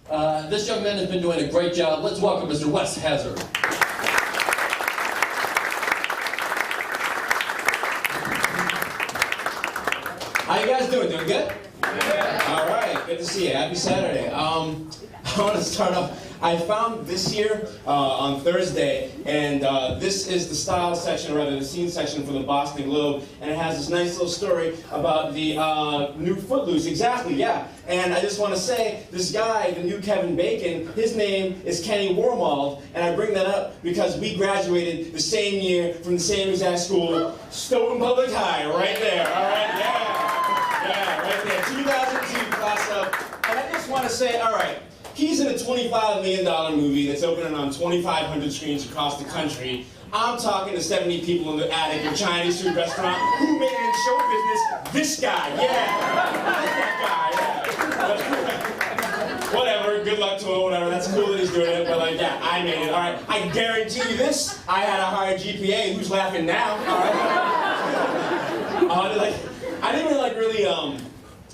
This young man has been doing a great job. Let's welcome Mr. Wes Hazard. How you guys doing? Doing good? Yeah. All right, good to see you. Happy Saturday. I want to start off. I found this here on Thursday, and this is the style section, or rather the scene section for the Boston Globe, and it has this nice little story about the new Footloose. Exactly, yeah. And I just want to say, this guy, the new Kevin Bacon, his name is Kenny Wormald, and I bring that up because we graduated the same year from the same exact school, Stoughton Public High, right there. All right, yeah, yeah, right there. 2002 class up, and I just want to say, all right. He's in a $25 million movie that's opening on 2,500 screens across the country. I'm talking to 70 people in the attic of a Chinese food restaurant. Who made it in show business? This guy, yeah. That guy, yeah. Whatever, good luck to him, whatever. That's cool that he's doing it, but like, yeah, I made it. All right, I guarantee you this. I had a higher GPA. Who's laughing now? All right. I didn't really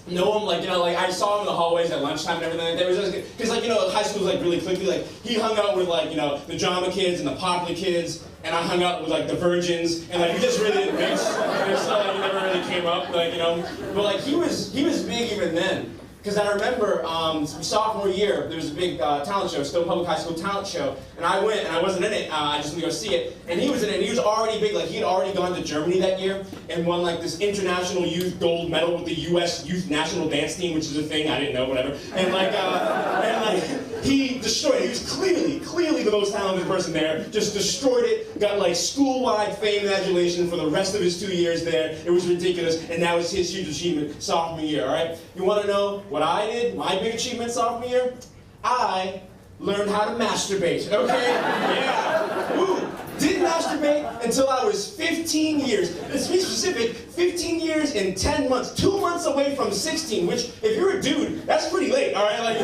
know him, I saw him in the hallways at lunchtime and everything. There was just, because, high school's, really quickly, he hung out with, the drama kids and the popular kids, and I hung out with, the virgins, and, we just really didn't mix, and so, he never really came up, but, he was big even then. Because I remember sophomore year, there was a big talent show, Stoughton Public High School talent show, and I went, and I wasn't in it, I just went to go see it, and he was in it, and he was already big, he had already gone to Germany that year, and won, this international youth gold medal with the U.S. Youth National Dance Team, which is a thing, I didn't know, whatever, and, he destroyed it. He was clearly the most talented person there, just destroyed it, got, school-wide fame and adulation for the rest of his 2 years there, it was ridiculous, and that was his huge achievement sophomore year, alright? You want to know what I did, my big achievement sophomore year? I learned how to masturbate, okay? Yeah. Ooh. Didn't masturbate until I was 15 years. Let's be specific, 15 years and 10 months. 2 months away from 16, which, if you're a dude, that's pretty late, all right?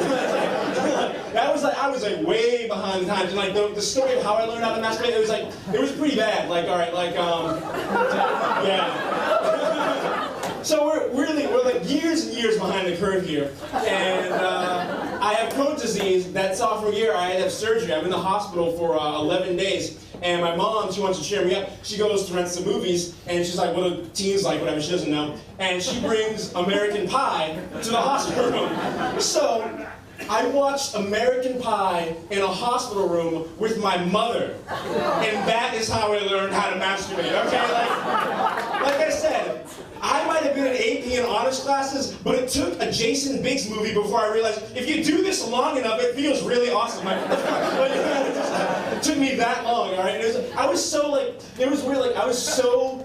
That was I was way behind the times. And the story of how I learned how to masturbate, it was pretty bad. Yeah. So we're years and years behind the curve here, and I have Crohn's disease. That sophomore year, I had to have surgery. I'm in the hospital for 11 days, and my mom, she wants to cheer me up. She goes to rent some movies, and she's like, what are teens like, whatever, she doesn't know, and she brings American Pie to the hospital room. So I watched American Pie in a hospital room with my mother, and that is how I learned how to masturbate, okay? Like I said, I might have been in AP and honors classes, but it took a Jason Biggs movie before I realized, if you do this long enough, it feels really awesome. It took me that long, all right? I was so, it was weird, I was so,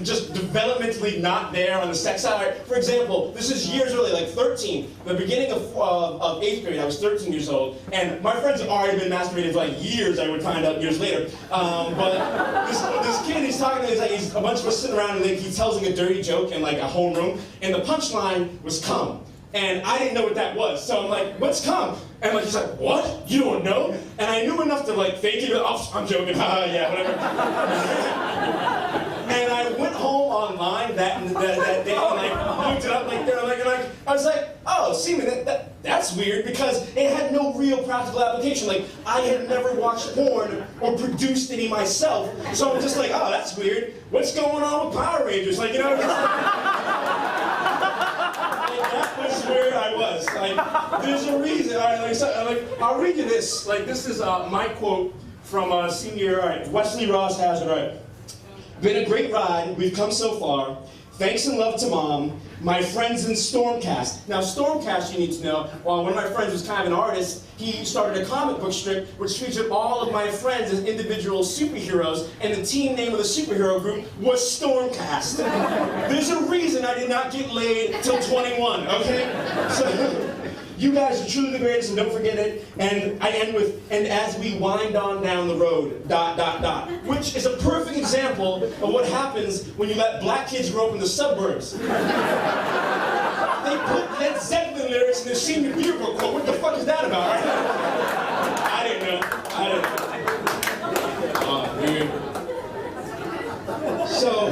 just developmentally not there on the sex side. For example, this is years early, 13. The beginning of 8th grade, I was 13 years old, and my friends had already been masturbating for years, I would find out years later. But this kid, he's talking to me, he's a bunch of us sitting around, and he tells a dirty joke in a homeroom, and the punchline was cum. And I didn't know what that was, so I'm like, what's cum? And he's like, what? You don't know? And I knew enough to fake it, I'm joking, yeah, whatever. And I went home online that day, and I looked it up and I was like, oh, semen, that's weird, because it had no real practical application. I had never watched porn or produced any myself, so I'm just oh, that's weird. What's going on with Power Rangers? That was where I was. There's a reason. I'll read you this. This is my quote from senior, Wesley Ross Hazard. Been a great ride, we've come so far. Thanks and love to Mom, my friends in Stormcast. Now Stormcast, you need to know, one of my friends was kind of an artist. He started a comic book strip which featured all of my friends as individual superheroes, and the team name of the superhero group was Stormcast. There's a reason I did not get laid till 21, okay? So, you guys are truly the greatest, and don't forget it. And I end with, and as we wind on down the road, ... Which is a perfect example of what happens when you let black kids grow up in the suburbs. They put Led Zeppelin lyrics in their senior yearbook quote. What the fuck is that about? I didn't know. Oh, weird. So,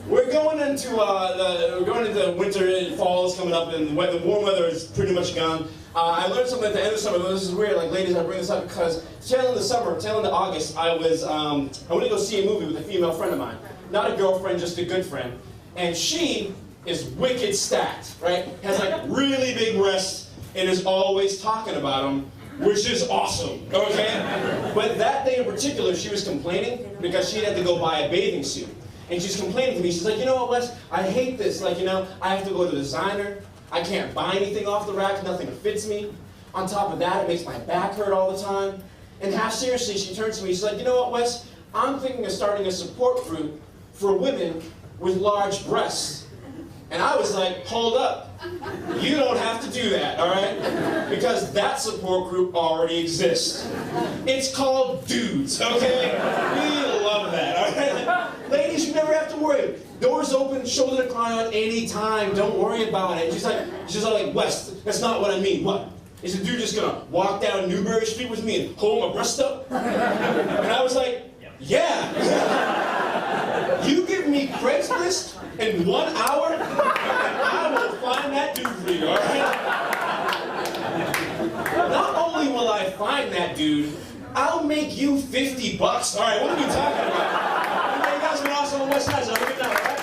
we're going to we're going into winter and fall is coming up, and the warm weather is pretty much gone. I learned something at the end of summer. This is weird, like ladies, I bring this up because tail end of summer, tail end of August, I went to go see a movie with a female friend of mine. Not a girlfriend, just a good friend. And she is wicked stacked, right? Has like really big breasts and is always talking about them, which is awesome, okay? But that day in particular, she was complaining because she had to go buy a bathing suit. And she's complaining to me, she's like, you know what, Wes, I hate this. Like, you know, I have to go to the designer. I can't buy anything off the rack, nothing fits me. On top of that, it makes my back hurt all the time. And half seriously, she turns to me, she's like, you know what, Wes, I'm thinking of starting a support group for women with large breasts. And I was like, hold up. You don't have to do that, all right? Because that support group already exists. It's called dudes, okay? We love that, all right? Ladies, you never have to worry. Doors open, shoulder to cry on anytime. Don't worry about it. She's like, Wes, that's not what I mean. What? Is the dude just gonna walk down Newbury Street with me and hold my breast up? And I was like, yeah. You give me Craigslist in 1 hour, and I will find that dude for you, all right? Not only will I find that dude, I'll make you $50. All right, what are we talking about? You guys have been awesome on Wes Hazard. Have a good night, all right?